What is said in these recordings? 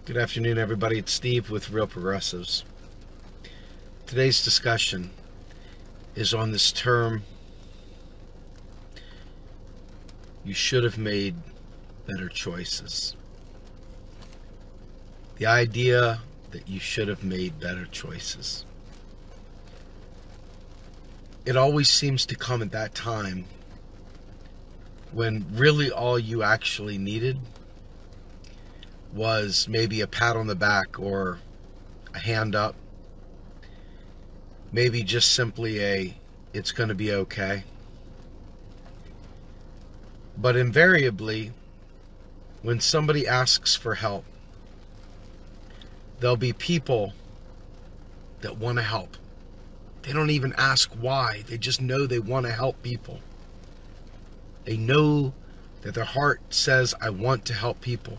Good afternoon, everybody. It's Steve with Real Progressives. Today's discussion is on this term, you should have made better choices. The idea that you should have made better choices. It always seems to come at that time when really all you actually needed was maybe a pat on the back or a hand up. Maybe just simply it's going to be okay. But invariably, when somebody asks for help, there'll be people that want to help. They don't even ask why. They just know they want to help people. They know that their heart says, I want to help people.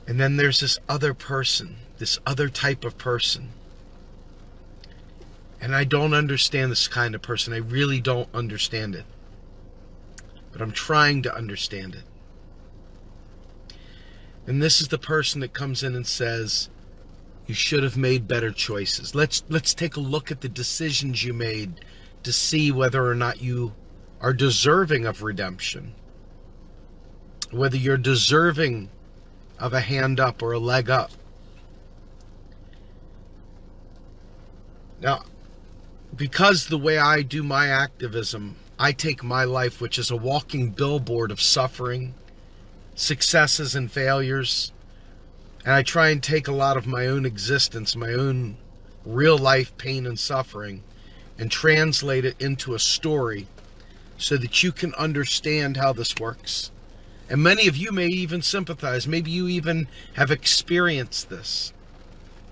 And then there's this other person, this other type of person. And I don't understand this kind of person. I really don't understand it. But I'm trying to understand it. And this is the person that comes in and says, you should have made better choices. Let's take a look at the decisions you made to see whether or not you are deserving of redemption. Whether you're deserving of a hand up or a leg up. Now, because the way I do my activism, I take my life, which is a walking billboard of suffering, successes and failures, and I try and take a lot of my own existence, my own real life pain and suffering, and translate it into a story so that you can understand how this works. And many of you may even sympathize. Maybe you even have experienced this,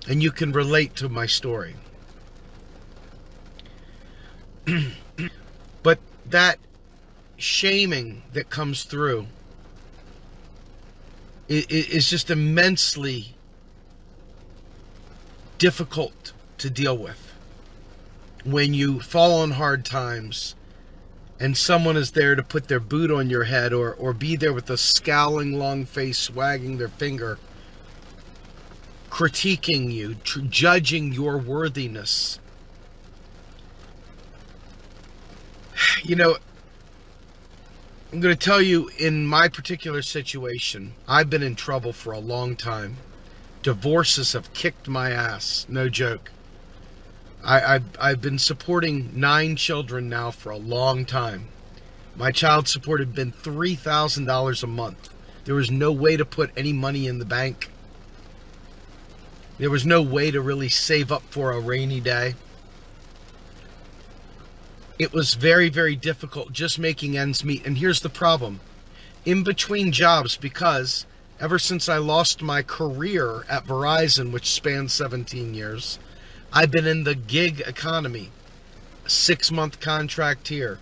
and you can relate to my story. But that shaming that comes through is just immensely difficult to deal with. When you fall on hard times and someone is there to put their boot on your head or be there with a scowling long face wagging their finger, critiquing you, judging your worthiness. You know, I'm going to tell you, in my particular situation, I've been in trouble for a long time. Divorces have kicked my ass, no joke. I've been supporting 9 children now for a long time. My child support had been $3,000 a month. There was no way to put any money in the bank. There was no way to really save up for a rainy day. It was very, very difficult just making ends meet. And here's the problem. In between jobs, because ever since I lost my career at Verizon, which spanned 17 years, I've been in the gig economy. A 6-month contract here,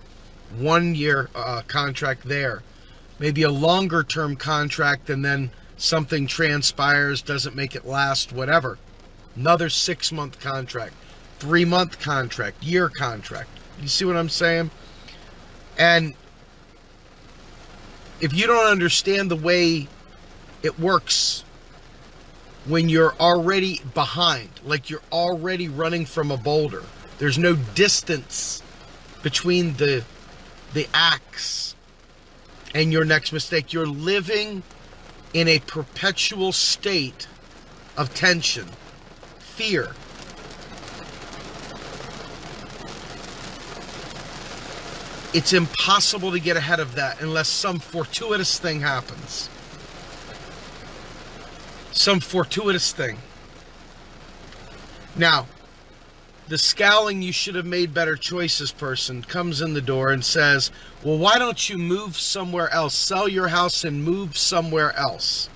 1-year contract there, maybe a longer term contract, and then something transpires, doesn't make it last, whatever. Another 6-month contract, 3-month contract, year contract. You see what I'm saying? And if you don't understand the way it works when you're already behind, like you're already running from a boulder, there's no distance between the acts and your next mistake. You're living in a perpetual state of tension, fear. It's impossible to get ahead of that unless some fortuitous thing happens. Some fortuitous thing. Now, the scowling you should have made better choices person comes in the door and says, well, why don't you move somewhere else? Sell your house and move somewhere else.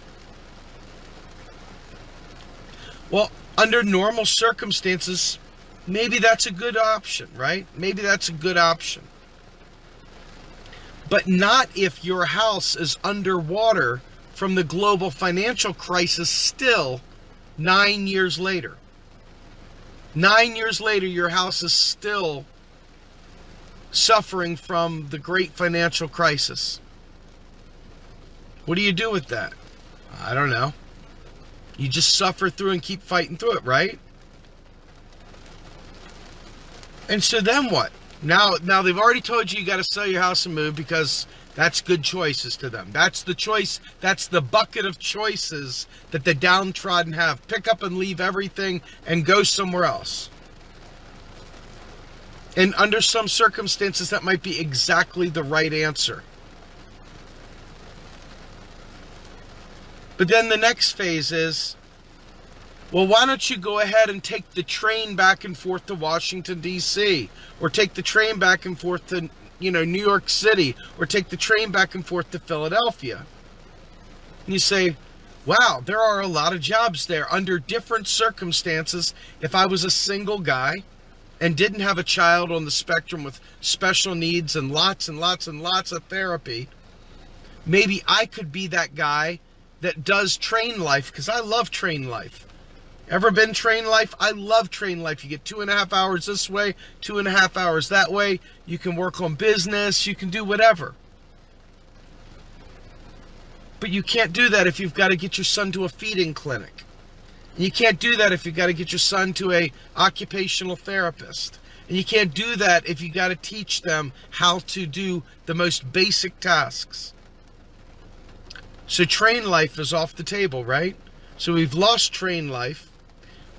Well, under normal circumstances, maybe that's a good option, right? Maybe that's a good option. But not if your house is underwater from the global financial crisis still 9 years later. 9 years later, your house is still suffering from the great financial crisis. What do you do with that? I don't know. You just suffer through and keep fighting through it, right? And so then what? Now they've already told you got to sell your house and move because that's good choices to them. That's the choice. That's the bucket of choices that the downtrodden have. Pick up and leave everything and go somewhere else. And under some circumstances, that might be exactly the right answer. But then the next phase is, well, why don't you go ahead and take the train back and forth to Washington, D.C., or take the train back and forth to, New York City, or take the train back and forth to Philadelphia. And you say, wow, there are a lot of jobs there under different circumstances. If I was a single guy and didn't have a child on the spectrum with special needs and lots and lots and lots of therapy, maybe I could be that guy that does train life, because I love train life. Ever been train life? I love train life. You get 2.5 hours this way, 2.5 hours that way. You can work on business. You can do whatever. But you can't do that if you've got to get your son to a feeding clinic. And you can't do that if you've got to get your son to a occupational therapist. And you can't do that if you've got to teach them how to do the most basic tasks. So train life is off the table, right? So we've lost train life.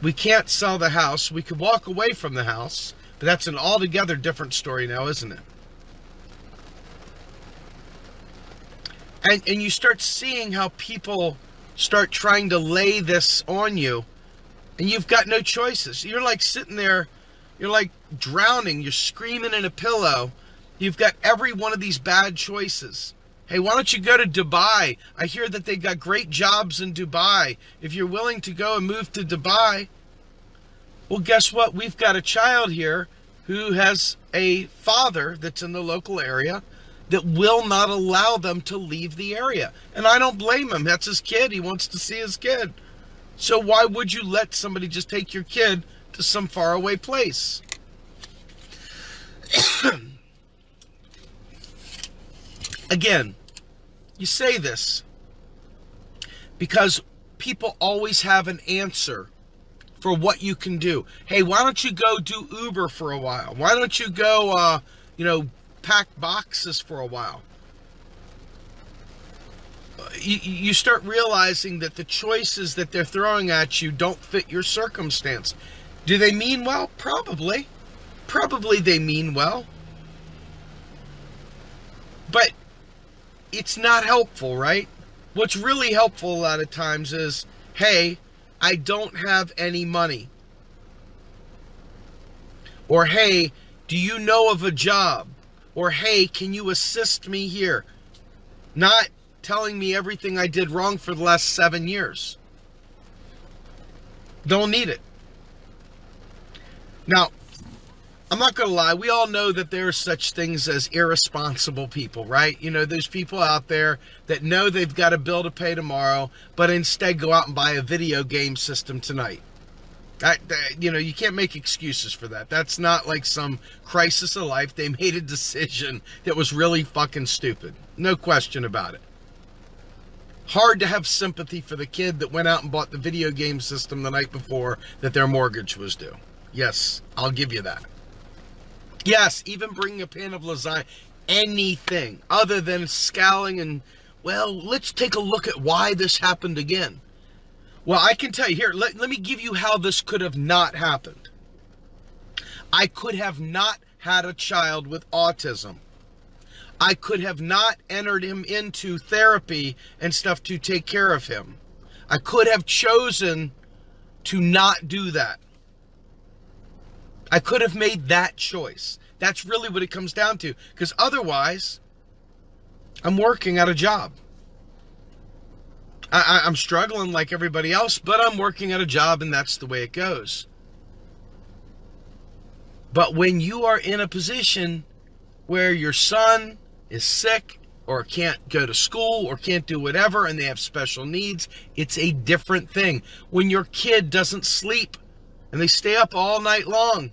We can't sell the house. We could walk away from the house, but that's an altogether different story now, isn't it? And you start seeing how people start trying to lay this on you, and you've got no choices. You're like sitting there, you're like drowning, you're screaming in a pillow. You've got every one of these bad choices. Hey, why don't you go to Dubai? I hear that they got great jobs in Dubai. If you're willing to go and move to Dubai, well, guess what? We've got a child here who has a father that's in the local area that will not allow them to leave the area. And I don't blame him. That's his kid. He wants to see his kid. So why would you let somebody just take your kid to some faraway place? Again, you say this because people always have an answer for what you can do. Hey, why don't you go do Uber for a while? Why don't you go, pack boxes for a while? You start realizing that the choices that they're throwing at you don't fit your circumstance. Do they mean well? Probably. Probably they mean well. But it's not helpful, right? What's really helpful a lot of times is, hey, I don't have any money. Or, hey, do you know of a job? Or, hey, can you assist me here? Not telling me everything I did wrong for the last 7 years. Don't need it. Now, I'm not going to lie. We all know that there are such things as irresponsible people, right? There's people out there that know they've got a bill to pay tomorrow, but instead go out and buy a video game system tonight. You can't make excuses for that. That's not like some crisis of life. They made a decision that was really fucking stupid. No question about it. Hard to have sympathy for the kid that went out and bought the video game system the night before that their mortgage was due. Yes, I'll give you that. Yes, even bringing a pan of lasagna, anything other than scowling and, well, let's take a look at why this happened again. Well, I can tell you, here, let me give you how this could have not happened. I could have not had a child with autism. I could have not entered him into therapy and stuff to take care of him. I could have chosen to not do that. I could have made that choice. That's really what it comes down to. Because otherwise, I'm working at a job. I'm struggling like everybody else, but I'm working at a job, and that's the way it goes. But when you are in a position where your son is sick or can't go to school or can't do whatever and they have special needs, it's a different thing. When your kid doesn't sleep and they stay up all night long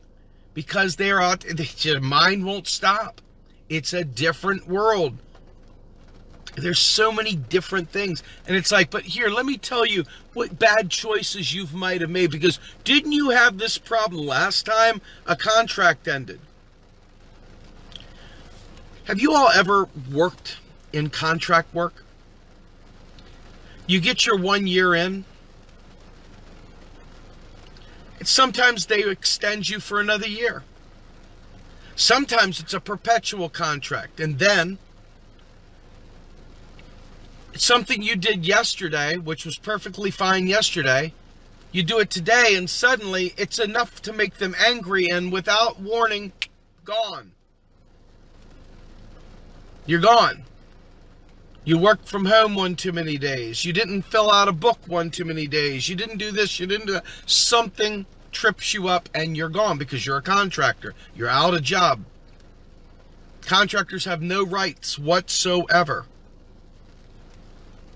because they're out, their mind won't stop. It's a different world. There's so many different things. And it's like, but here, let me tell you what bad choices you might have made, because didn't you have this problem last time a contract ended? Have you all ever worked in contract work? You get your 1 year in. And sometimes they extend you for another year. Sometimes it's a perpetual contract. And then it's something you did yesterday, which was perfectly fine yesterday. You do it today, and suddenly it's enough to make them angry, and without warning, gone. You're gone. You worked from home one too many days. You didn't fill out a book one too many days. You didn't do this, you didn't do that. Something trips you up and you're gone because you're a contractor. You're out of job. Contractors have no rights whatsoever.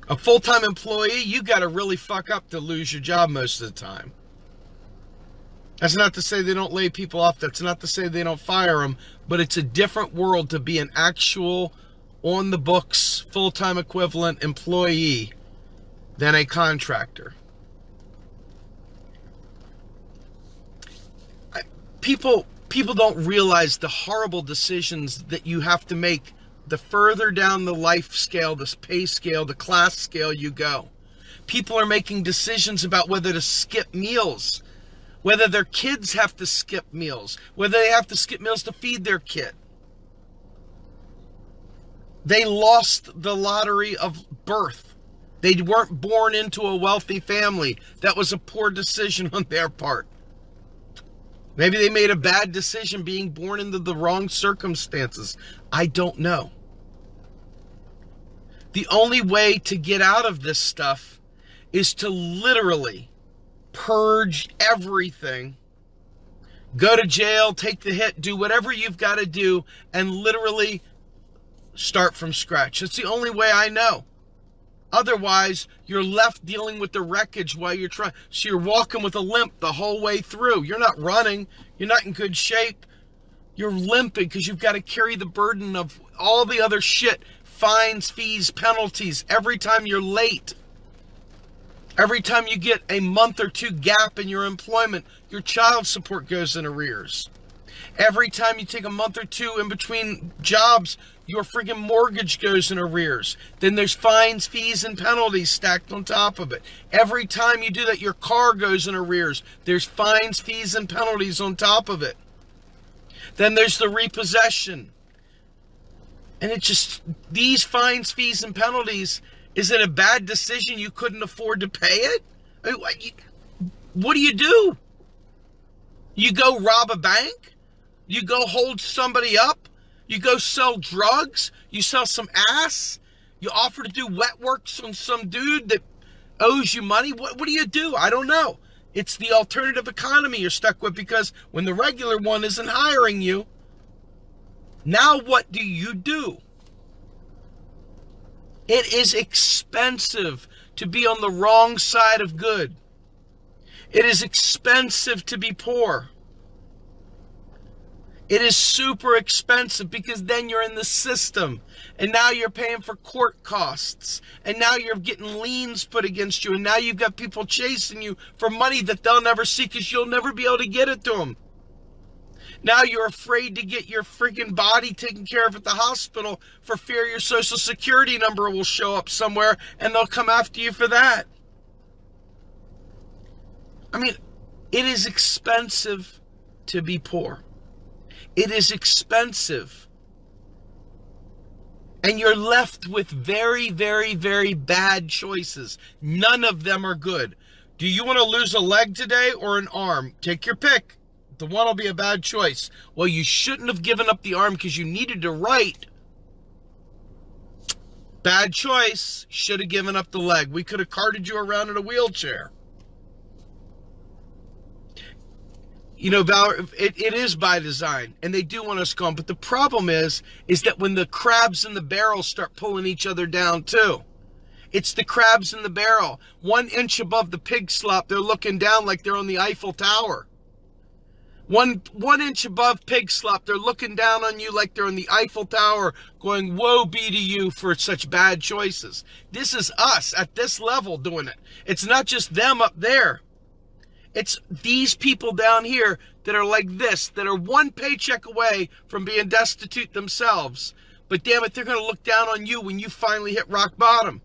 A full-time employee, you got to really fuck up to lose your job most of the time. That's not to say they don't lay people off. That's not to say they don't fire them. But it's a different world to be an actual, on-the-books, full-time equivalent employee than a contractor. People don't realize the horrible decisions that you have to make the further down the life scale, the pay scale, the class scale you go. People are making decisions about whether to skip meals, whether their kids have to skip meals, whether they have to skip meals to feed their kid. They lost the lottery of birth. They weren't born into a wealthy family. That was a poor decision on their part. Maybe they made a bad decision being born into the wrong circumstances. I don't know. The only way to get out of this stuff is to literally purge everything, go to jail, take the hit, do whatever you've got to do, and literally start from scratch. That's the only way I know. Otherwise, you're left dealing with the wreckage while you're trying. So you're walking with a limp the whole way through. You're not running. You're not in good shape. You're limping because you've got to carry the burden of all the other shit. Fines, fees, penalties. Every time you're late. Every time you get a month or two gap in your employment, your child support goes in arrears. Every time you take a month or two in between jobs, your friggin' mortgage goes in arrears. Then there's fines, fees, and penalties stacked on top of it. Every time you do that, your car goes in arrears. There's fines, fees, and penalties on top of it. Then there's the repossession. And it just, these fines, fees, and penalties, is it a bad decision you couldn't afford to pay it? I mean, what do? You go rob a bank? You go hold somebody up? You go sell drugs? You sell some ass? You offer to do wet works on some dude that owes you money? What do you do? I don't know. It's the alternative economy you're stuck with, because when the regular one isn't hiring you, now what do you do? It is expensive to be on the wrong side of good. It is expensive to be poor. It is super expensive because then you're in the system, and now you're paying for court costs, and now you're getting liens put against you, and now you've got people chasing you for money that they'll never see because you'll never be able to get it to them. Now you're afraid to get your freaking body taken care of at the hospital for fear your social security number will show up somewhere and they'll come after you for that. I mean, it is expensive to be poor. It is expensive. And you're left with very, very, very bad choices. None of them are good. Do you want to lose a leg today or an arm? Take your pick. The one will be a bad choice. Well, you shouldn't have given up the arm because you needed to write. Bad choice. Should have given up the leg. We could have carted you around in a wheelchair. You know, Valor, it is by design, and they do want us gone. But the problem is that when the crabs in the barrel start pulling each other down too, it's the crabs in the barrel. 1 inch above the pig slop, they're looking down like they're on the Eiffel Tower. One inch above pig slop, they're looking down on you like they're in the Eiffel Tower going, woe be to you for such bad choices. This is us at this level doing it. It's not just them up there. It's these people down here that are like this, that are one paycheck away from being destitute themselves. But damn it, they're going to look down on you when you finally hit rock bottom.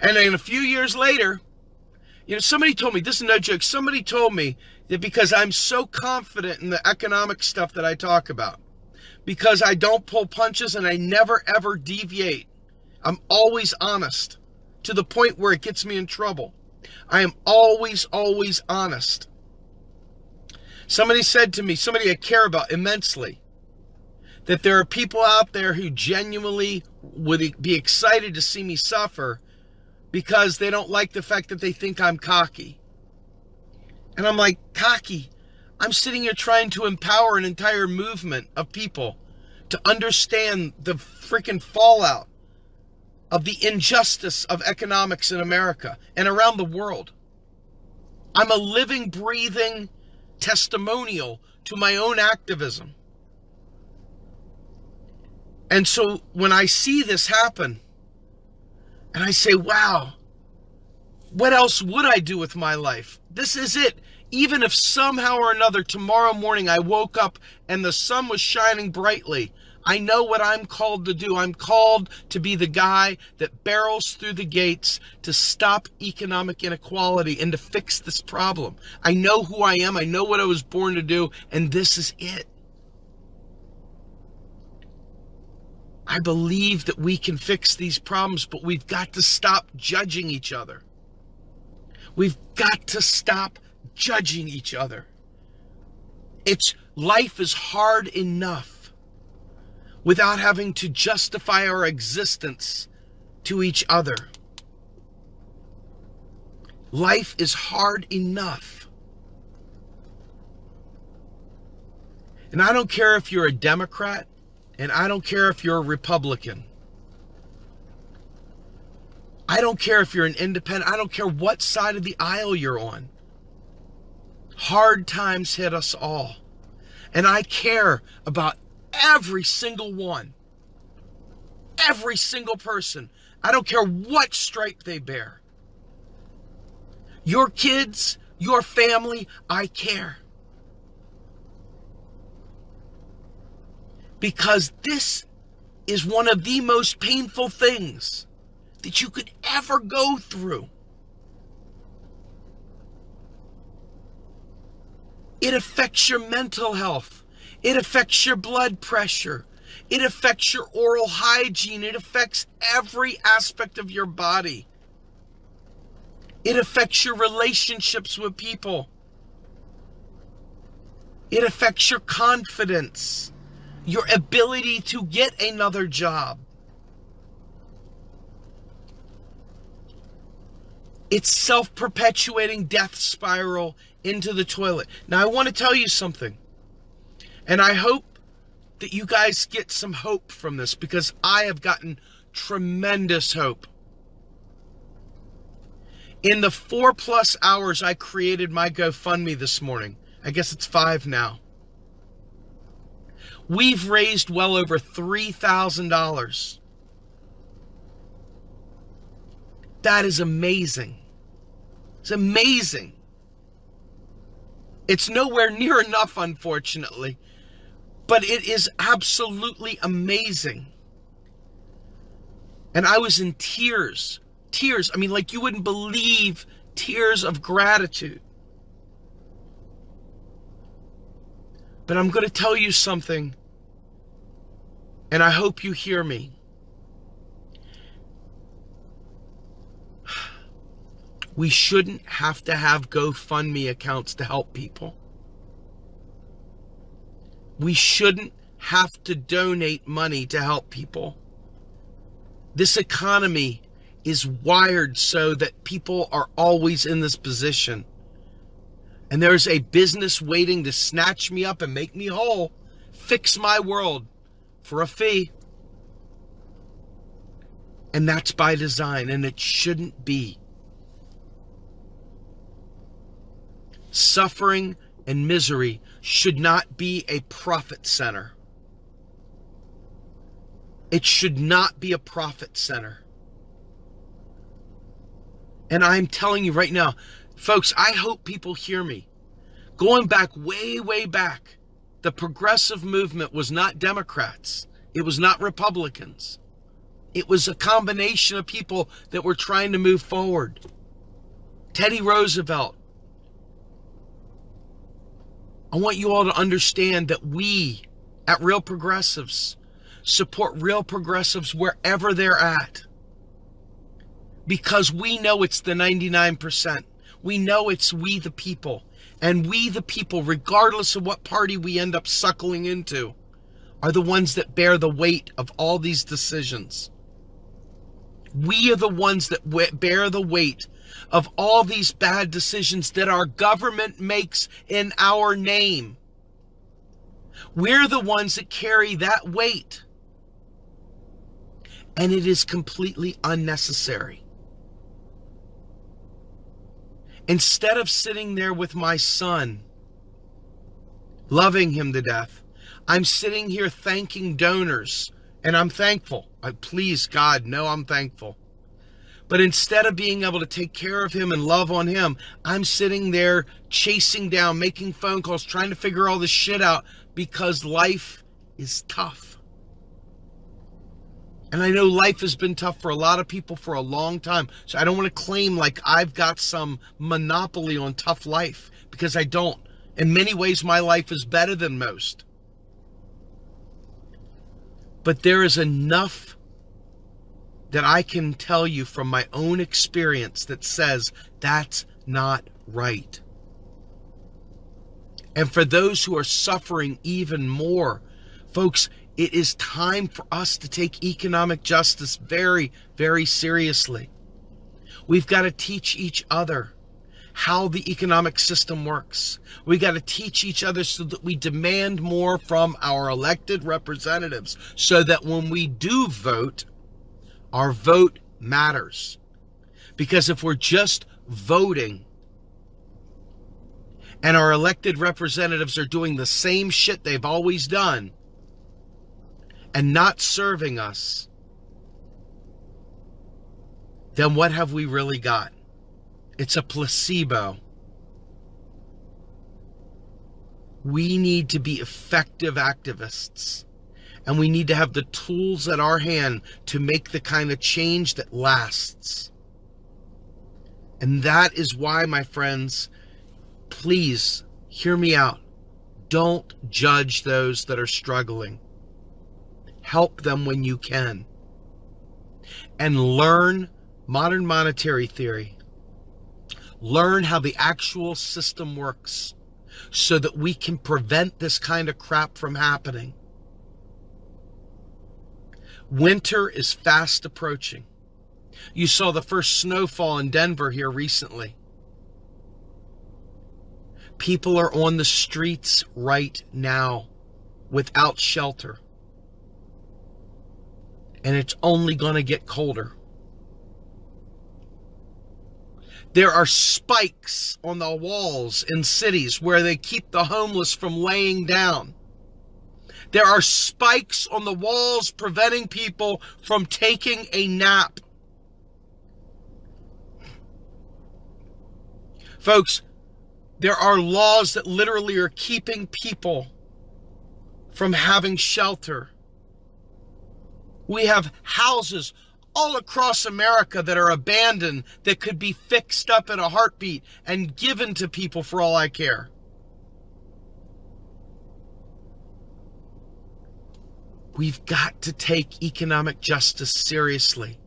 And then a few years later, you know, somebody told me, this is no joke, somebody told me that because I'm so confident in the economic stuff that I talk about, because I don't pull punches and I never ever deviate, I'm always honest to the point where it gets me in trouble. I am always, always honest. Somebody said to me, somebody I care about immensely, that there are people out there who genuinely would be excited to see me suffer because they don't like the fact that they think I'm cocky. And I'm like, cocky? I'm sitting here trying to empower an entire movement of people to understand the freaking fallout of the injustice of economics in America and around the world. I'm a living, breathing testimonial to my own activism. And so when I see this happen, and I say, wow, what else would I do with my life? This is it. Even if somehow or another tomorrow morning I woke up and the sun was shining brightly, I know what I'm called to do. I'm called to be the guy that barrels through the gates to stop economic inequality and to fix this problem. I know who I am. I know what I was born to do, and this is it. I believe that we can fix these problems, but we've got to stop judging each other. We've got to stop judging each other. Life is hard enough without having to justify our existence to each other. Life is hard enough. And I don't care if you're a Democrat, and I don't care if you're a Republican. I don't care if you're an independent. I don't care what side of the aisle you're on. Hard times hit us all. And I care about every single one. Every single person. I don't care what stripe they bear. Your kids, your family, I care. Because this is one of the most painful things that you could ever go through. It affects your mental health. It affects your blood pressure. It affects your oral hygiene. It affects every aspect of your body. It affects your relationships with people. It affects your confidence, your ability to get another job. It's self-perpetuating death spiral into the toilet. Now, I want to tell you something. And I hope that you guys get some hope from this, because I have gotten tremendous hope. In the 4+ hours I created my GoFundMe this morning, I guess it's 5 now, we've raised well over $3,000. That is amazing. It's amazing. It's nowhere near enough, unfortunately, but it is absolutely amazing. And I was in tears. Tears. I mean, like you wouldn't believe, tears of gratitude. But I'm going to tell you something, and I hope you hear me. We shouldn't have to have GoFundMe accounts to help people. We shouldn't have to donate money to help people. This economy is wired so that people are always in this position. And there's a business waiting to snatch me up and make me whole, fix my world for a fee. And that's by design, and it shouldn't be. Suffering and misery should not be a profit center. It should not be a profit center. And I'm telling you right now, folks, I hope people hear me. Going back way, way back, the progressive movement was not Democrats. It was not Republicans. It was a combination of people that were trying to move forward. Teddy Roosevelt. I want you all to understand that we at Real Progressives support real progressives wherever they're at. Because we know it's the 99%. We know it's we the people. And we the people, regardless of what party we end up suckling into, are the ones that bear the weight of all these decisions. We are the ones that bear the weight of all these bad decisions that our government makes in our name. We're the ones that carry that weight. And it is completely unnecessary. Instead of sitting there with my son, loving him to death, I'm sitting here thanking donors, and I'm thankful. Please, God, know I'm thankful. But instead of being able to take care of him and love on him, I'm sitting there chasing down, making phone calls, trying to figure all this shit out because life is tough. And I know life has been tough for a lot of people for a long time. So I don't want to claim like I've got some monopoly on tough life, because I don't. In many ways, my life is better than most. But there is enough that I can tell you from my own experience that says that's not right. And for those who are suffering even more, folks, it is time for us to take economic justice very, very seriously. We've got to teach each other how the economic system works. We got to teach each other so that we demand more from our elected representatives, so that when we do vote, our vote matters. Because if we're just voting and our elected representatives are doing the same shit they've always done and not serving us, then what have we really got? It's a placebo. We need to be effective activists, and we need to have the tools at our hand to make the kind of change that lasts. And that is why, my friends, please hear me out. Don't judge those that are struggling. Help them when you can. And learn modern monetary theory. Learn how the actual system works so that we can prevent this kind of crap from happening. Winter is fast approaching. You saw the first snowfall in Denver here recently. People are on the streets right now without shelter. And it's only going to get colder. There are spikes on the walls in cities where they keep the homeless from laying down. There are spikes on the walls preventing people from taking a nap. Folks, there are laws that literally are keeping people from having shelter. We have houses all across America that are abandoned that could be fixed up in a heartbeat and given to people for all I care. We've got to take economic justice seriously,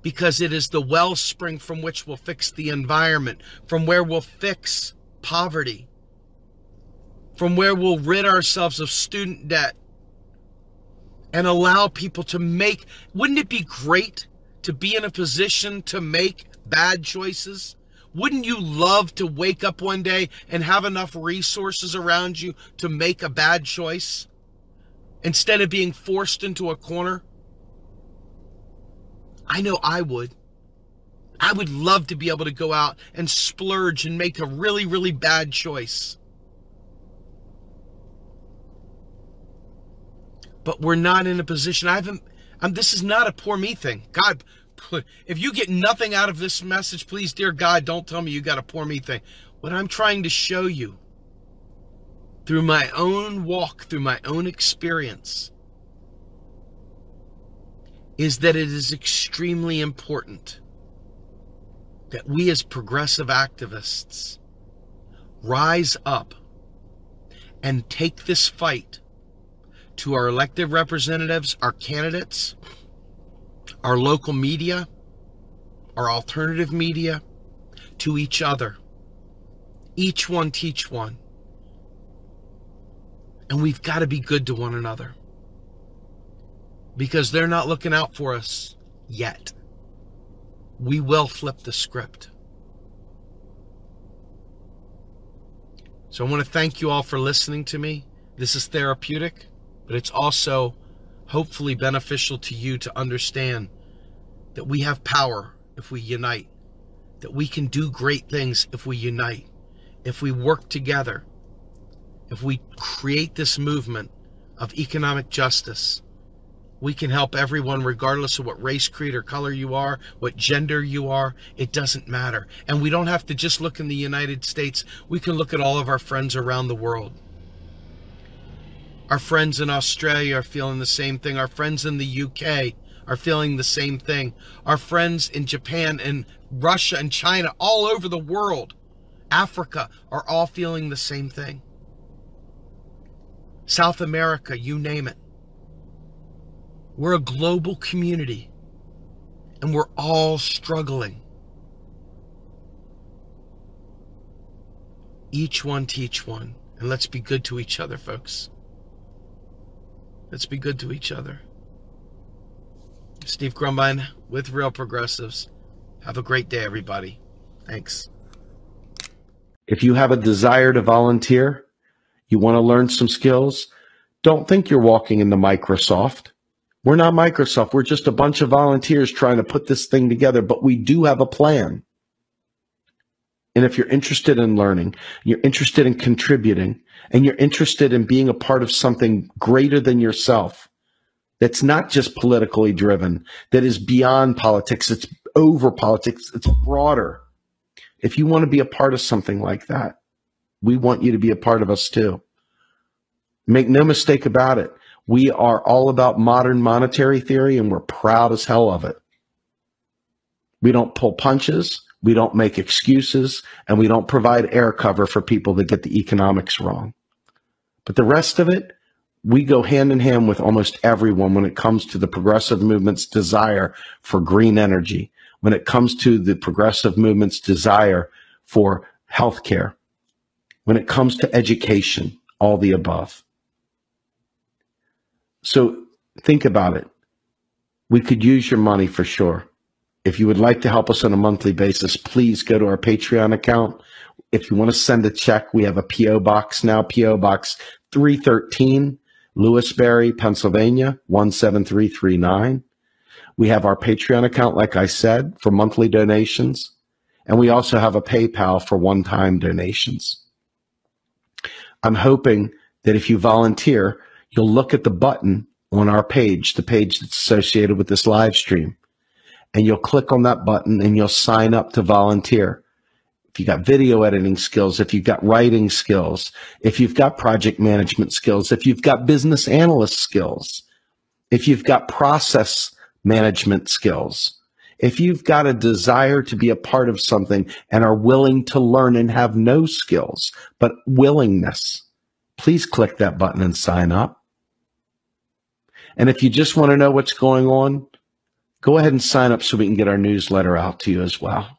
because it is the wellspring from which we'll fix the environment, from where we'll fix poverty, from where we'll rid ourselves of student debt and allow people to make. Wouldn't it be great to be in a position to make bad choices? Wouldn't you love to wake up one day and have enough resources around you to make a bad choice instead of being forced into a corner? I know I would. I would love to be able to go out and splurge and make a really, really bad choice. but we're not in a position. This is not a poor me thing. God, if you get nothing out of this message, please, dear God, don't tell me you got a poor me thing. What I'm trying to show you through my own walk, through my own experience, is that it is extremely important that we as progressive activists rise up and take this fight to our elected representatives, our candidates, our local media, our alternative media, to each other. Each one teach one. And we've got to be good to one another, because they're not looking out for us yet. We will flip the script. So I want to thank you all for listening to me. This is therapeutic, but it's also hopefully beneficial to you to understand that we have power if we unite, that we can do great things if we unite, if we work together, if we create this movement of economic justice. We can help everyone regardless of what race, creed, or color you are, what gender you are. It doesn't matter. And we don't have to just look in the United States. We can look at all of our friends around the world. Our friends in Australia are feeling the same thing. Our friends in the UK are feeling the same thing. Our friends in Japan and Russia and China, all over the world, Africa, are all feeling the same thing. South America, you name it. We're a global community, and we're all struggling. Each one teach one, and let's be good to each other, folks. Let's be good to each other. Steve Grumbine with Real Progressives. Have a great day, everybody. Thanks. If you have a desire to volunteer, you want to learn some skills, don't think you're walking into Microsoft. We're not Microsoft. We're just a bunch of volunteers trying to put this thing together, but we do have a plan. And if you're interested in learning, you're interested in contributing, and you're interested in being a part of something greater than yourself, that's not just politically driven, that is beyond politics, it's over politics, it's broader. If you want to be a part of something like that, we want you to be a part of us too. Make no mistake about it. We are all about modern monetary theory, and we're proud as hell of it. We don't pull punches, we don't make excuses, and we don't provide air cover for people that get the economics wrong. But the rest of it, we go hand in hand with almost everyone when it comes to the progressive movement's desire for green energy, when it comes to the progressive movement's desire for healthcare, when it comes to education, all the above. So think about it. We could use your money for sure. If you would like to help us on a monthly basis, please go to our Patreon account. If you want to send a check, we have a P.O. Box now, P.O. Box 313, Lewisberry, Pennsylvania, 17339. We have our Patreon account, like I said, for monthly donations. And we also have a PayPal for one-time donations. I'm hoping that if you volunteer, you'll look at the button on our page, the page that's associated with this live stream, and you'll click on that button and you'll sign up to volunteer. If you've got video editing skills, if you've got writing skills, if you've got project management skills, if you've got business analyst skills, if you've got process management skills, if you've got a desire to be a part of something and are willing to learn and have no skills, but willingness, please click that button and sign up. And if you just want to know what's going on, go ahead and sign up so we can get our newsletter out to you as well.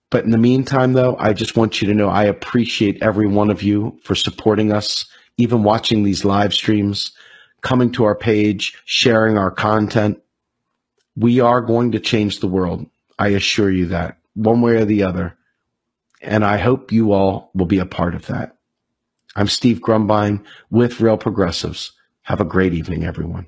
But in the meantime, though, I just want you to know I appreciate every one of you for supporting us, even watching these live streams, coming to our page, sharing our content. We are going to change the world. I assure you that, one way or the other. And I hope you all will be a part of that. I'm Steve Grumbine with Real Progressives. Have a great evening, everyone.